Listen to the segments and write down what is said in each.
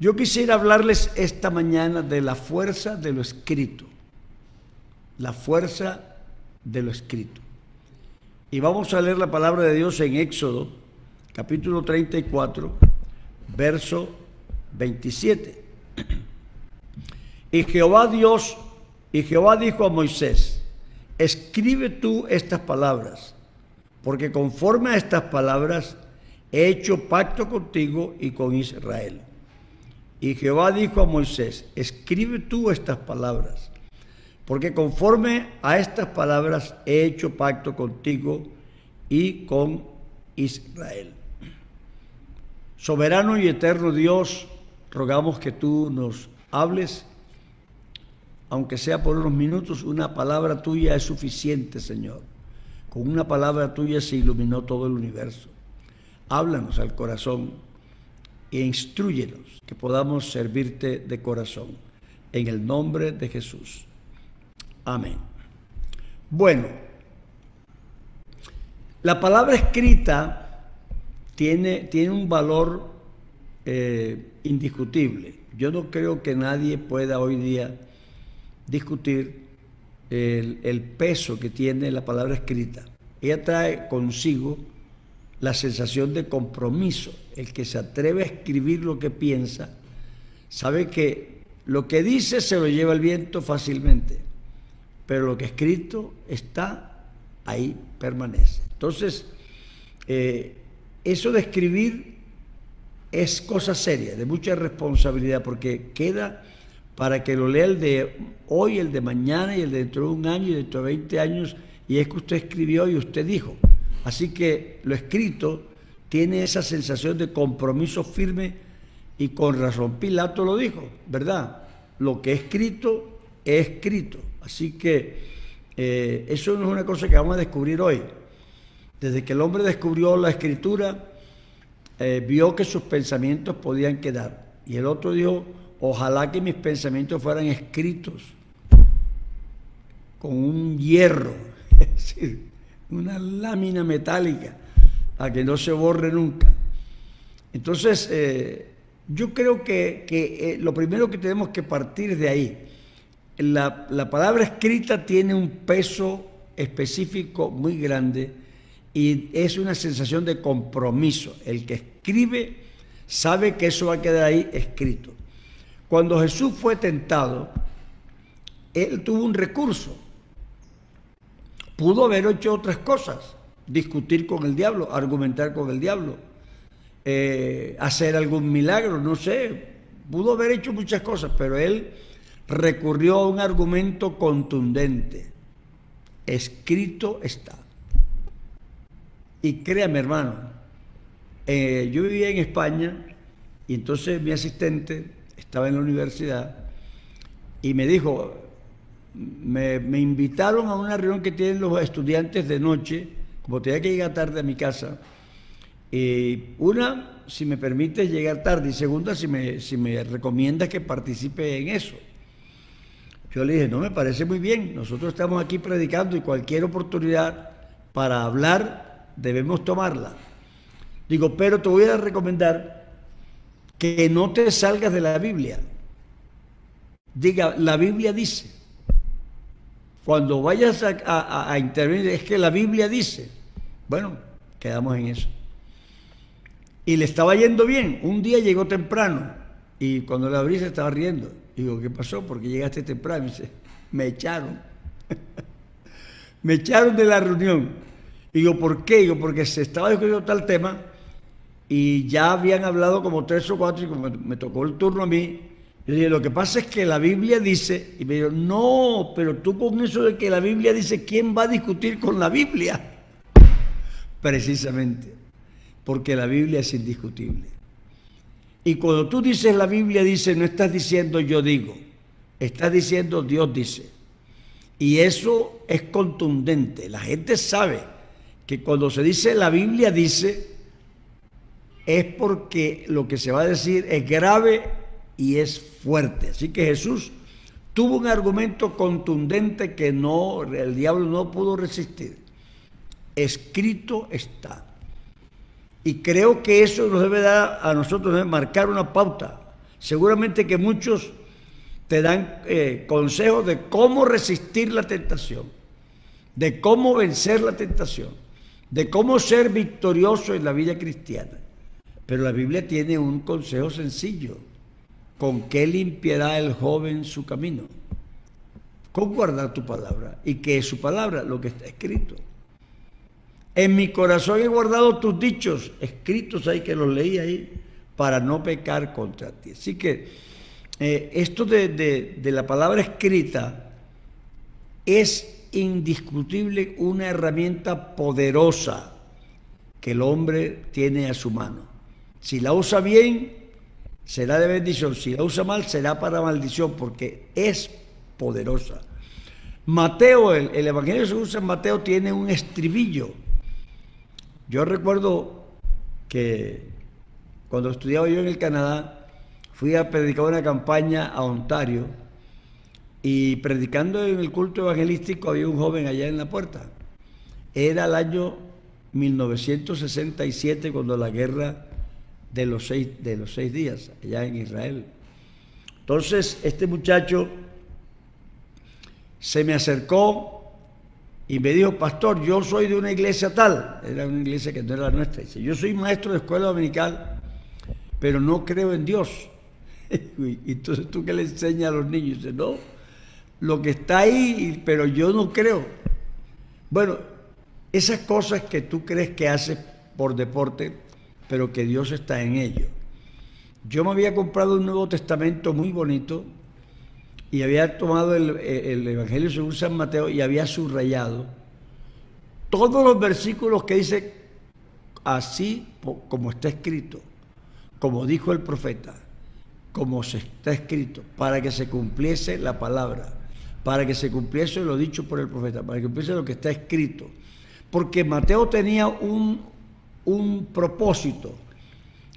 Yo quisiera hablarles esta mañana de la fuerza de lo escrito. La fuerza de lo escrito. Y vamos a leer la palabra de Dios en Éxodo, capítulo 34, verso 27. Y Jehová dijo a Moisés: escribe tú estas palabras, porque conforme a estas palabras he hecho pacto contigo y con Israel. Y Jehová dijo a Moisés: escribe tú estas palabras, porque conforme a estas palabras he hecho pacto contigo y con Israel. Soberano y eterno Dios, rogamos que tú nos hables, aunque sea por unos minutos. Una palabra tuya es suficiente, Señor. Con una palabra tuya se iluminó todo el universo. Háblanos al corazón e instrúyenos, que podamos servirte de corazón. En el nombre de Jesús. Amén. Bueno, la palabra escrita tiene un valor indiscutible. Yo no creo que nadie pueda hoy día discutir el peso que tiene la palabra escrita. Ella trae consigo la sensación de compromiso. El que se atreve a escribir lo que piensa sabe que lo que dice se lo lleva el viento fácilmente, pero lo que escrito está ahí, permanece. Entonces, eso de escribir es cosa seria, de mucha responsabilidad, porque queda para que lo lea el de hoy, el de mañana y el de dentro de un año y dentro de 20 años, y es que usted escribió y usted dijo. Así que lo escrito tiene esa sensación de compromiso firme, y con razón Pilato lo dijo, ¿verdad? Lo que es escrito es escrito. Así que eso no es una cosa que vamos a descubrir hoy. Desde que el hombre descubrió la escritura, vio que sus pensamientos podían quedar. Y el otro dijo: ojalá que mis pensamientos fueran escritos con un hierro, es decir, una lámina metálica, a que no se borre nunca. Entonces, yo creo que lo primero que tenemos que partir de ahí, la palabra escrita tiene un peso específico muy grande y es una sensación de compromiso. El que escribe sabe que eso va a quedar ahí escrito. Cuando Jesús fue tentado, él tuvo un recurso. Pudo haber hecho otras cosas: discutir con el diablo, argumentar con el diablo, hacer algún milagro, no sé. Pudo haber hecho muchas cosas, pero él recurrió a un argumento contundente: escrito está. Y créame, hermano, yo vivía en España y entonces mi asistente estaba en la universidad y me dijo, me invitaron a una reunión que tienen los estudiantes de noche, como tenía que llegar tarde a mi casa. Una, si me permite llegar tarde, y segunda, si me recomiendas que participe en eso. Yo le dije: no, me parece muy bien, nosotros estamos aquí predicando y cualquier oportunidad para hablar debemos tomarla. Digo: pero te voy a recomendar que no te salgas de la Biblia. Diga: la Biblia dice. Cuando vayas a intervenir, es que la Biblia dice. Bueno, quedamos en eso. Y le estaba yendo bien. Un día llegó temprano y cuando le abrí se estaba riendo. Digo: ¿qué pasó? ¿Por qué llegaste temprano? Y dice: me echaron. Me echaron de la reunión. Digo: ¿por qué? Digo: porque se estaba discutiendo tal tema y ya habían hablado como 3 o 4 y como me tocó el turno a mí. Yo dije: lo que pasa es que la Biblia dice. Y me dijo: no, pero tú con eso de que la Biblia dice, ¿quién va a discutir con la Biblia? Precisamente, porque la Biblia es indiscutible. Y cuando tú dices la Biblia dice, no estás diciendo yo digo, estás diciendo Dios dice. Y eso es contundente. La gente sabe que cuando se dice la Biblia dice, es porque lo que se va a decir es grave y es fuerte. Así que Jesús tuvo un argumento contundente que el diablo no pudo resistir. Escrito está. Y creo que eso nos debe dar a nosotros, debe marcar una pauta. Seguramente que muchos te dan consejos de cómo resistir la tentación, de cómo vencer la tentación, de cómo ser victorioso en la vida cristiana. Pero la Biblia tiene un consejo sencillo. ¿Con qué limpiará el joven su camino? Con guardar tu palabra. ¿Y qué es su palabra? Lo que está escrito. En mi corazón he guardado tus dichos, escritos ahí, que los leí ahí, para no pecar contra ti. Así que esto de la palabra escrita es indiscutible una herramienta poderosa que el hombre tiene a su mano. Si la usa bien, será de bendición. Si la usa mal, será para maldición, porque es poderosa. Mateo, el Evangelio según San Mateo, tiene un estribillo. Yo recuerdo que cuando estudiaba yo en el Canadá, fui a predicar una campaña a Ontario, y predicando en el culto evangelístico había un joven allá en la puerta. Era el año 1967, cuando la guerra de los seis días, allá en Israel. Entonces, este muchacho se me acercó y me dijo: pastor, yo soy de una iglesia tal. Era una iglesia que no era la nuestra. Dice: yo soy maestro de escuela dominical, pero no creo en Dios. Y entonces, ¿tú qué le enseñas a los niños? Dice: no, lo que está ahí, pero yo no creo. Bueno, esas cosas que tú crees que haces por deporte, pero que Dios está en ello. Yo me había comprado un Nuevo Testamento muy bonito y había tomado el Evangelio según San Mateo y había subrayado todos los versículos que dice así como está escrito, como dijo el profeta, como se está escrito, para que se cumpliese la palabra, para que se cumpliese lo dicho por el profeta, para que cumpliese lo que está escrito. Porque Mateo tenía un propósito,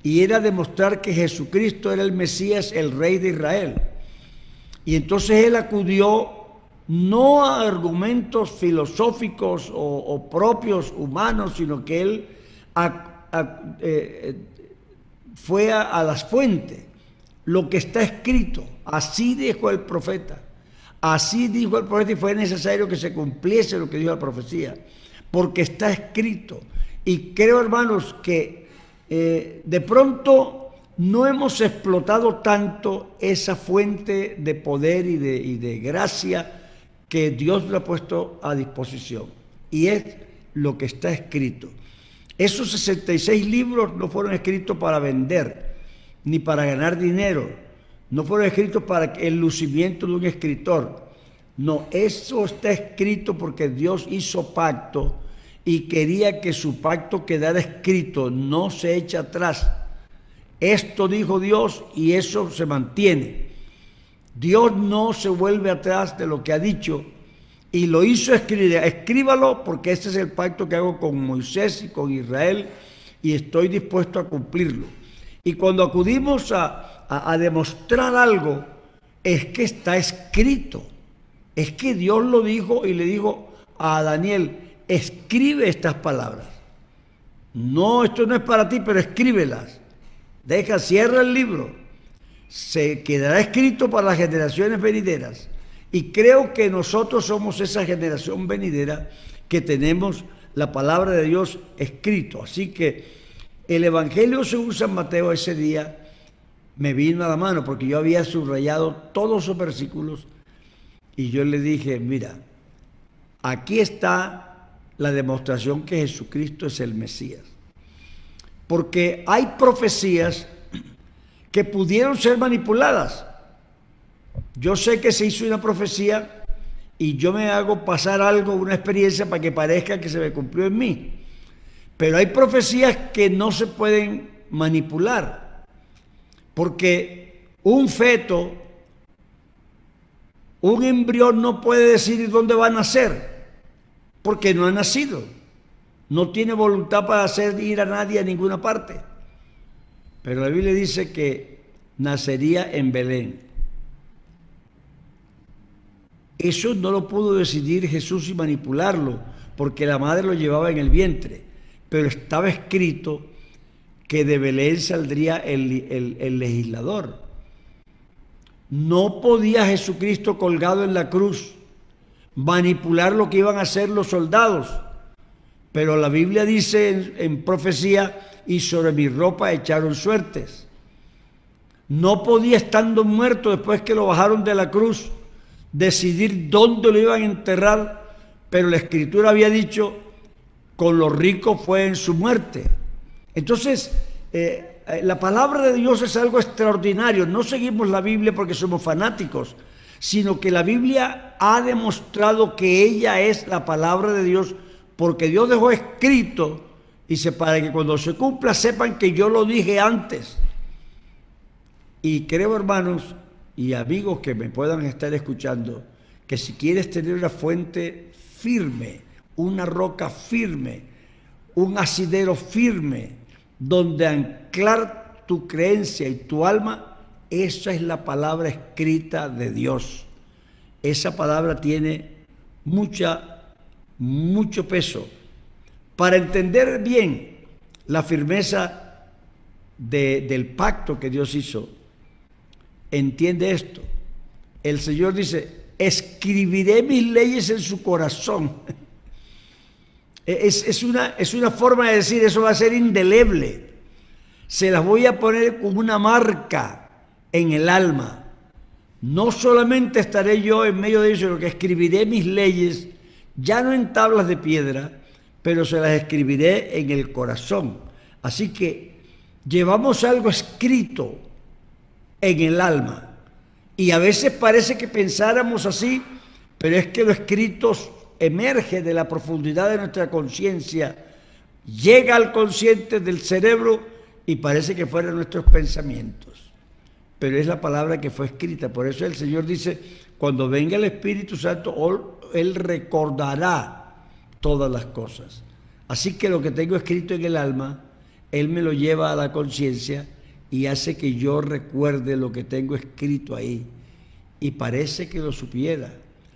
y era demostrar que Jesucristo era el Mesías, el Rey de Israel. Y entonces él acudió no a argumentos filosóficos o propios humanos, sino que él fue a las fuentes, lo que está escrito. Así dijo el profeta, así dijo el profeta, y fue necesario que se cumpliese lo que dijo la profecía, porque está escrito. Y creo, hermanos, que de pronto no hemos explotado tanto esa fuente de poder y de gracia que Dios le ha puesto a disposición, y es lo que está escrito. Esos 66 libros no fueron escritos para vender, ni para ganar dinero, no fueron escritos para el lucimiento de un escritor. No, eso está escrito porque Dios hizo pacto y quería que su pacto quedara escrito, no se echa atrás. Esto dijo Dios y eso se mantiene. Dios no se vuelve atrás de lo que ha dicho y lo hizo escribir. Escríbalo, porque este es el pacto que hago con Moisés y con Israel y estoy dispuesto a cumplirlo. Y cuando acudimos a demostrar algo, es que está escrito. Es que Dios lo dijo y le dijo a Daniel: escribe estas palabras. No, esto no es para ti, pero escríbelas. Cierra el libro. Se quedará escrito para las generaciones venideras. Y creo que nosotros somos esa generación venidera que tenemos la palabra de Dios escrito. Así que el Evangelio según San Mateo ese día me vino a la mano, porque yo había subrayado todos esos versículos y yo le dije: mira, aquí está la demostración que Jesucristo es el Mesías. Porque hay profecías que pudieron ser manipuladas. Yo sé que se hizo una profecía y yo me hago pasar algo, una experiencia, para que parezca que se me cumplió en mí. Pero hay profecías que no se pueden manipular, porque un feto, un embrión no puede decidir dónde va a nacer, porque no ha nacido. No tiene voluntad para hacer ir a nadie a ninguna parte. Pero la Biblia dice que nacería en Belén. Eso no lo pudo decidir Jesús y manipularlo, porque la madre lo llevaba en el vientre. Pero estaba escrito que de Belén saldría el legislador. No podía Jesucristo colgado en la cruz manipular lo que iban a hacer los soldados. Pero la Biblia dice en profecía, y sobre mi ropa echaron suertes. No podía, estando muerto después que lo bajaron de la cruz, decidir dónde lo iban a enterrar, pero la Escritura había dicho, con los ricos fue en su muerte. Entonces, la palabra de Dios es algo extraordinario. No seguimos la Biblia porque somos fanáticos, sino que la Biblia ha demostrado que ella es la palabra de Dios, porque Dios dejó escrito, dice, para que cuando se cumpla sepan que yo lo dije antes. Y creo, hermanos y amigos que me puedan estar escuchando, que si quieres tener una fuente firme, una roca firme, un asidero firme, donde anclar tu creencia y tu alma, esa es la palabra escrita de Dios. Esa palabra tiene mucho peso. Para entender bien la firmeza del pacto que Dios hizo, entiende esto. El Señor dice, escribiré mis leyes en su corazón. Es una forma de decir, eso va a ser indeleble. Se las voy a poner como una marca en el alma. No solamente estaré yo en medio de ellos, sino que escribiré mis leyes, ya no en tablas de piedra, pero se las escribiré en el corazón. Así que llevamos algo escrito en el alma. Y a veces parece que pensáramos así, pero es que lo escrito emerge de la profundidad de nuestra conciencia, llega al consciente del cerebro y parece que fueran nuestros pensamientos. Pero es la palabra que fue escrita. Por eso el Señor dice, cuando venga el Espíritu Santo, Él recordará todas las cosas. Así que lo que tengo escrito en el alma, Él me lo lleva a la conciencia y hace que yo recuerde lo que tengo escrito ahí. Y parece que lo supiera,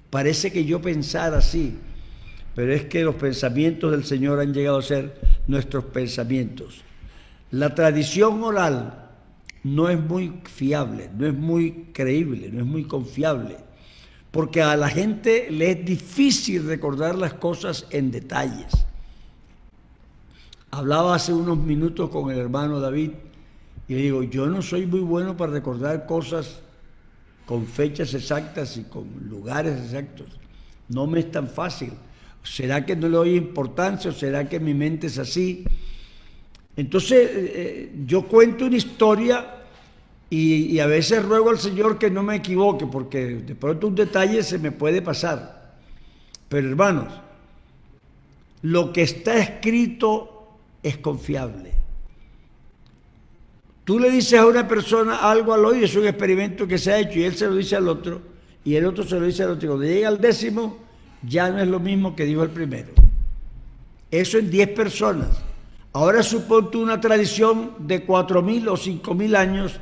parece que yo pensara así, pero es que los pensamientos del Señor han llegado a ser nuestros pensamientos. La tradición oral no es muy fiable, no es muy creíble, no es muy confiable, porque a la gente le es difícil recordar las cosas en detalles. Hablaba hace unos minutos con el hermano David y le digo, yo no soy muy bueno para recordar cosas con fechas exactas y con lugares exactos. No me es tan fácil. ¿Será que no le doy importancia o será que mi mente es así? Entonces, yo cuento una historia y a veces ruego al Señor que no me equivoque, porque de pronto un detalle se me puede pasar. Pero hermanos, lo que está escrito es confiable. Tú le dices a una persona algo al oído, es un experimento que se ha hecho y él se lo dice al otro y el otro se lo dice al otro. Cuando llega al 10º, ya no es lo mismo que dijo el primero. Eso en 10 personas. Ahora suponte una tradición de 4.000 o 5.000 años,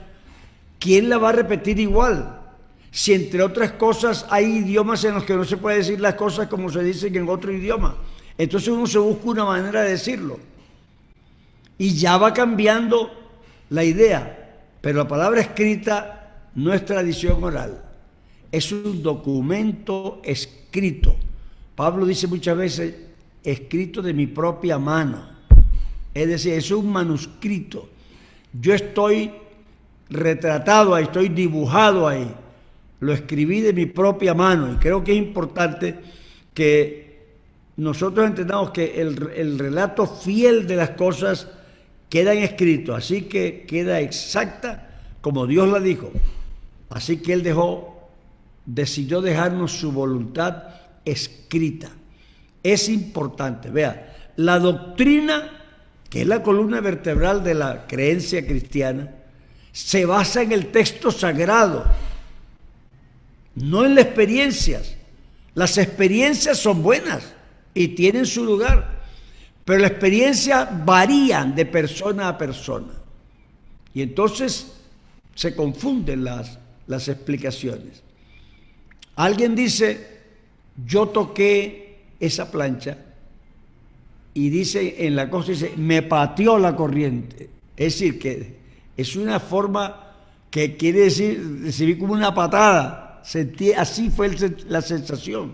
¿quién la va a repetir igual? Si entre otras cosas hay idiomas en los que no se puede decir las cosas como se dicen en otro idioma. Entonces uno se busca una manera de decirlo. Y ya va cambiando la idea, pero la palabra escrita no es tradición oral, es un documento escrito. Pablo dice muchas veces, escrito de mi propia mano, es decir, es un manuscrito. Yo estoy retratado ahí, estoy dibujado ahí, lo escribí de mi propia mano y creo que es importante que nosotros entendamos que el relato fiel de las cosas quedan escritos, así que queda exacta como Dios la dijo. Así que Él decidió dejarnos su voluntad escrita. Es importante, vea, la doctrina, que es la columna vertebral de la creencia cristiana, se basa en el texto sagrado, no en las experiencias. Las experiencias son buenas y tienen su lugar, pero las experiencias varían de persona a persona. Y entonces se confunden las explicaciones. Alguien dice, yo toqué esa plancha y dice en la cosa, dice, me pateó la corriente. Es decir, que es una forma que quiere decir recibí como una patada, sentí, así fue la sensación.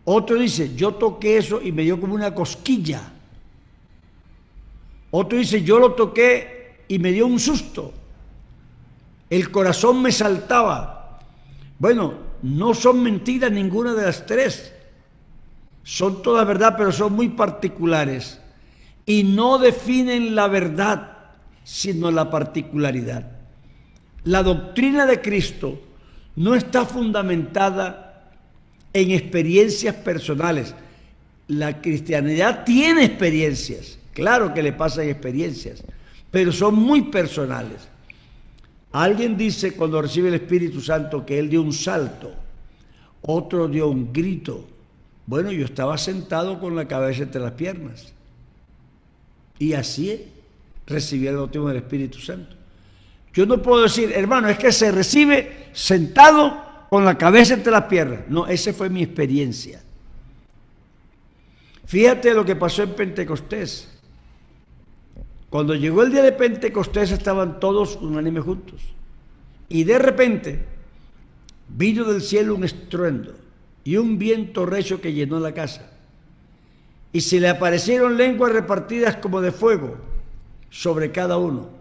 Otro dice, yo toqué eso y me dio como una cosquilla. Otro dice, yo lo toqué y me dio un susto. El corazón me saltaba. Bueno, no son mentiras ninguna de las tres. Son todas verdad, pero son muy particulares. Y no definen la verdad, sino la particularidad. La doctrina de Cristo no está fundamentada en experiencias personales. La cristianidad tiene experiencias, claro que le pasan experiencias, pero son muy personales. Alguien dice cuando recibe el Espíritu Santo que él dio un salto, otro dio un grito. Bueno, yo estaba sentado con la cabeza entre las piernas y así recibí el bautismo del Espíritu Santo. Yo no puedo decir, hermano, es que se recibe sentado con la cabeza entre las piernas. No, esa fue mi experiencia. Fíjate lo que pasó en Pentecostés. Cuando llegó el día de Pentecostés estaban todos unánimes juntos. Y de repente vino del cielo un estruendo y un viento recio que llenó la casa. Y se le aparecieron lenguas repartidas como de fuego sobre cada uno.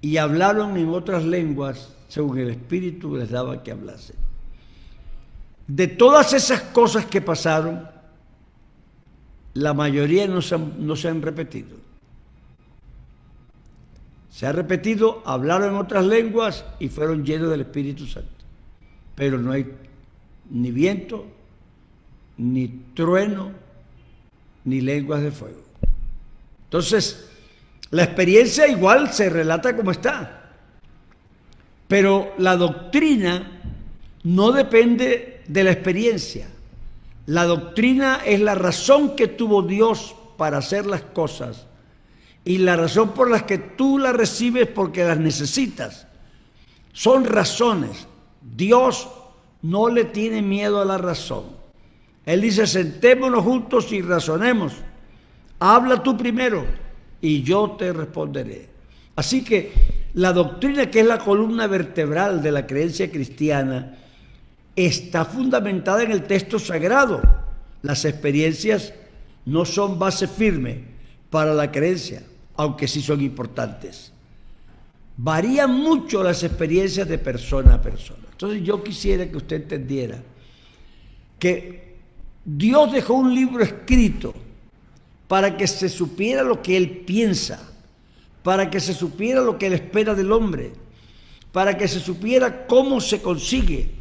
Y hablaron en otras lenguas según el Espíritu les daba que hablasen. De todas esas cosas que pasaron, la mayoría no se han repetido. Se ha repetido, hablaron en otras lenguas y fueron llenos del Espíritu Santo. Pero no hay ni viento, ni trueno, ni lenguas de fuego. Entonces, la experiencia igual se relata como está. Pero la doctrina no depende de la experiencia. La doctrina es la razón que tuvo Dios para hacer las cosas y la razón por la que tú las recibes porque las necesitas. Son razones. Dios no le tiene miedo a la razón. Él dice, sentémonos juntos y razonemos. Habla tú primero y yo te responderé. Así que la doctrina, que es la columna vertebral de la creencia cristiana, está fundamentada en el texto sagrado. Las experiencias no son base firme para la creencia, aunque sí son importantes. Varían mucho las experiencias de persona a persona. Entonces yo quisiera que usted entendiera que Dios dejó un libro escrito para que se supiera lo que Él piensa, para que se supiera lo que Él espera del hombre, para que se supiera cómo se consigue,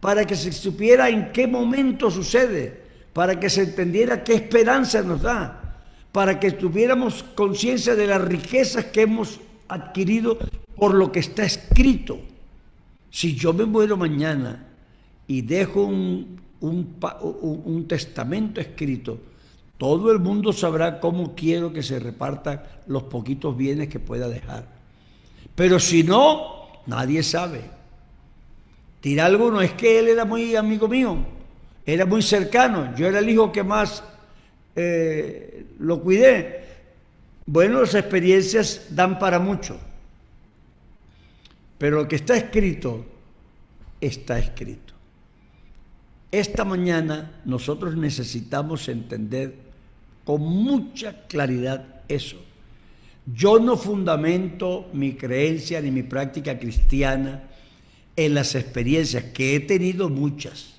para que se supiera en qué momento sucede, para que se entendiera qué esperanza nos da, para que tuviéramos conciencia de las riquezas que hemos adquirido por lo que está escrito. Si yo me muero mañana y dejo un testamento escrito, todo el mundo sabrá cómo quiero que se repartan los poquitos bienes que pueda dejar. Pero si no, nadie sabe. Dirá alguno, es que él era muy amigo mío, era muy cercano, yo era el hijo que más lo cuidé. Bueno, las experiencias dan para mucho, pero lo que está escrito, está escrito. Esta mañana nosotros necesitamos entender con mucha claridad eso. Yo no fundamento mi creencia ni mi práctica cristiana en las experiencias, que he tenido muchas.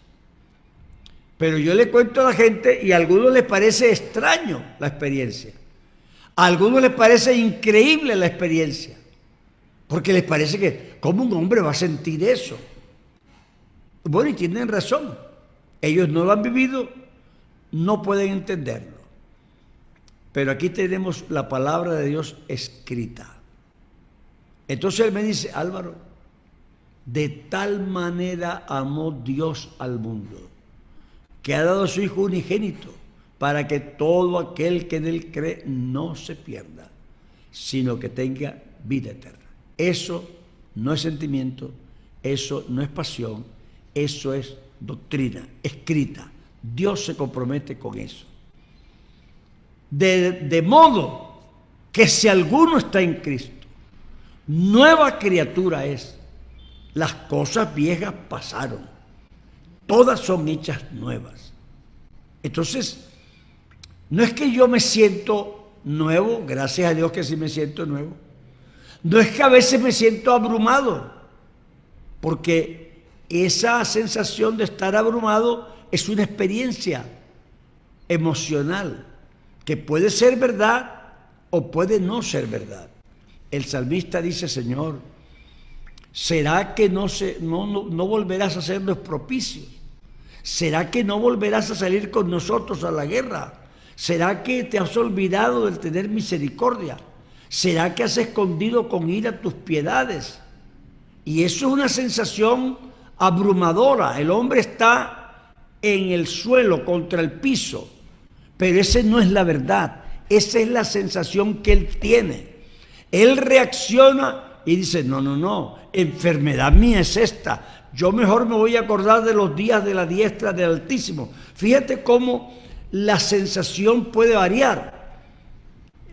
Pero yo le cuento a la gente y a algunos les parece extraño la experiencia. A algunos les parece increíble la experiencia. Porque les parece que, ¿cómo un hombre va a sentir eso? Bueno, y tienen razón. Ellos no lo han vivido, no pueden entenderlo. Pero aquí tenemos la palabra de Dios escrita. Entonces él me dice, Álvaro, de tal manera amó Dios al mundo, que ha dado a su Hijo unigénito, para que todo aquel que en él cree no se pierda, sino que tenga vida eterna. Eso no es sentimiento, eso no es pasión, eso es doctrina escrita. Dios se compromete con eso. De modo que si alguno está en Cristo, nueva criatura es. Las cosas viejas pasaron, todas son hechas nuevas. Entonces, no es que yo me siento nuevo, gracias a Dios que sí me siento nuevo. No es que a veces me siento abrumado, porque esa sensación de estar abrumado es una experiencia emocional que puede ser verdad o puede no ser verdad. El salmista dice: Señor, ¿será que no volverás a hacernos propicios? ¿Será que no volverás a salir con nosotros a la guerra? ¿Será que te has olvidado del tener misericordia? ¿Será que has escondido con ira tus piedades? Y eso es una sensación abrumadora. El hombre está en el suelo, contra el piso, pero esa no es la verdad. Esa es la sensación que él tiene. Él reacciona y dice: no, enfermedad mía es esta. Yo mejor me voy a acordar de los días de la diestra del Altísimo. Fíjate cómo la sensación puede variar.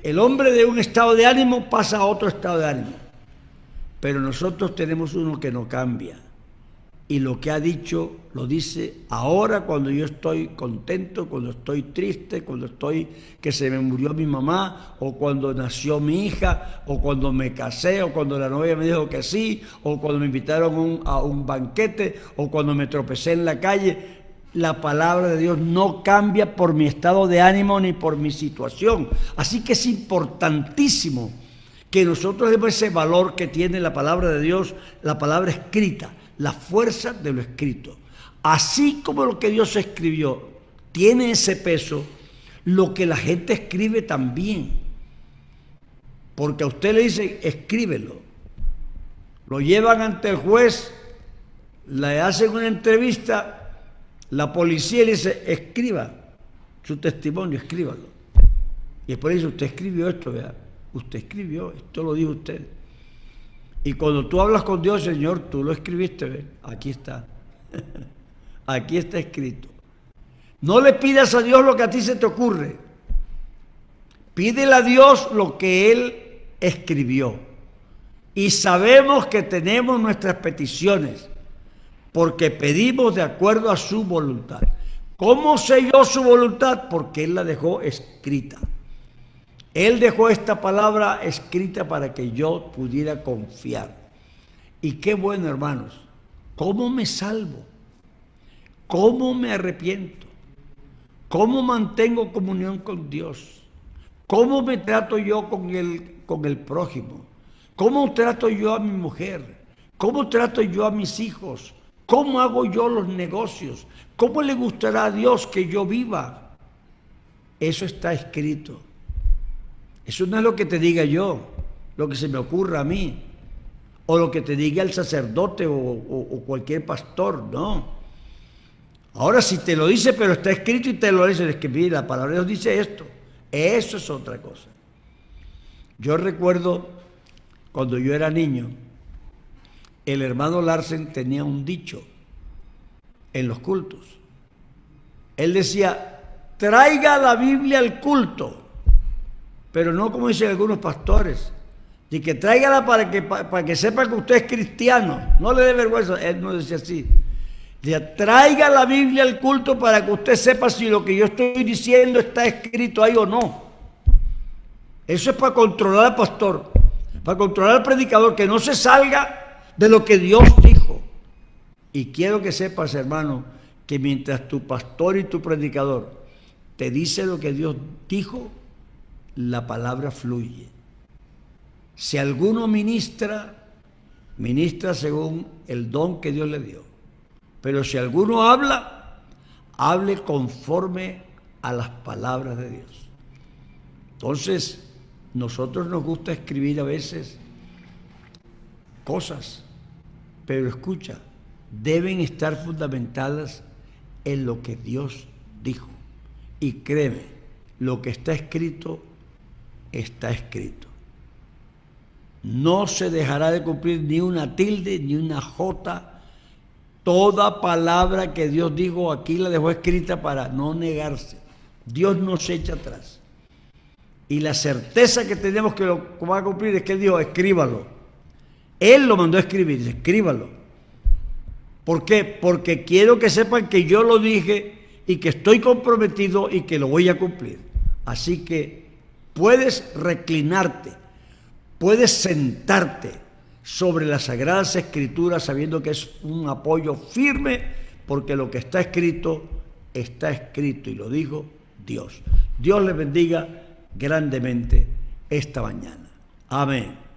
El hombre de un estado de ánimo pasa a otro estado de ánimo. Pero nosotros tenemos uno que no cambia. Y lo que ha dicho, lo dice ahora cuando yo estoy contento, cuando estoy triste, cuando estoy que se me murió mi mamá, o cuando nació mi hija, o cuando me casé, o cuando la novia me dijo que sí, o cuando me invitaron a un banquete, o cuando me tropecé en la calle. La palabra de Dios no cambia por mi estado de ánimo ni por mi situación. Así que es importantísimo que nosotros demos ese valor que tiene la palabra de Dios, la palabra escrita, la fuerza de lo escrito. Así como lo que Dios escribió tiene ese peso, lo que la gente escribe también. Porque a usted le dicen: escríbelo. Lo llevan ante el juez, le hacen una entrevista. La policía le dice: escriba su testimonio, escríbalo. Y después dice: usted escribió esto, ¿verdad? Usted escribió, esto lo dijo usted. Y cuando tú hablas con Dios: Señor, tú lo escribiste, ¿verdad? Aquí está. Aquí está escrito. No le pidas a Dios lo que a ti se te ocurre. Pídele a Dios lo que Él escribió. Y sabemos que tenemos nuestras peticiones, porque pedimos de acuerdo a su voluntad. ¿Cómo sé yo su voluntad? Porque Él la dejó escrita. Él dejó esta palabra escrita para que yo pudiera confiar. Y qué bueno, hermanos. ¿Cómo me salvo? ¿Cómo me arrepiento? ¿Cómo mantengo comunión con Dios? ¿Cómo me trato yo con el prójimo? ¿Cómo trato yo a mi mujer? ¿Cómo trato yo a mis hijos? ¿Cómo hago yo los negocios? ¿Cómo le gustará a Dios que yo viva? Eso está escrito. Eso no es lo que te diga yo, lo que se me ocurra a mí, o lo que te diga el sacerdote o cualquier pastor, no. Ahora, si te lo dice, pero está escrito y te lo dice, es que mira, la palabra de Dios dice esto. Eso es otra cosa. Yo recuerdo cuando yo era niño, el hermano Larsen tenía un dicho en los cultos. Él decía: traiga la Biblia al culto, pero no como dicen algunos pastores, de que tráigala para que sepa que usted es cristiano, no le dé vergüenza. Él no decía así. Decía: traiga la Biblia al culto para que usted sepa si lo que yo estoy diciendo está escrito ahí o no. Eso es para controlar al pastor, para controlar al predicador, que no se salga de lo que Dios dijo. Y quiero que sepas, hermano, que mientras tu pastor y tu predicador te dice lo que Dios dijo, la palabra fluye. Si alguno ministra según el don que Dios le dio. Pero si alguno habla, hable conforme a las palabras de Dios. Entonces, nosotros nos gusta escribir a veces cosas, pero escucha, deben estar fundamentadas en lo que Dios dijo. Y créeme, lo que está escrito, está escrito. No se dejará de cumplir ni una tilde, ni una jota. Toda palabra que Dios dijo, aquí la dejó escrita para no negarse. Dios no se echa atrás. Y la certeza que tenemos que lo va a cumplir es que Él dijo: escríbalo. Él lo mandó a escribir, dice, escríbalo. ¿Por qué? Porque quiero que sepan que yo lo dije y que estoy comprometido y que lo voy a cumplir. Así que puedes reclinarte, puedes sentarte sobre las Sagradas Escrituras sabiendo que es un apoyo firme, porque lo que está escrito y lo dijo Dios. Dios les bendiga grandemente esta mañana. Amén.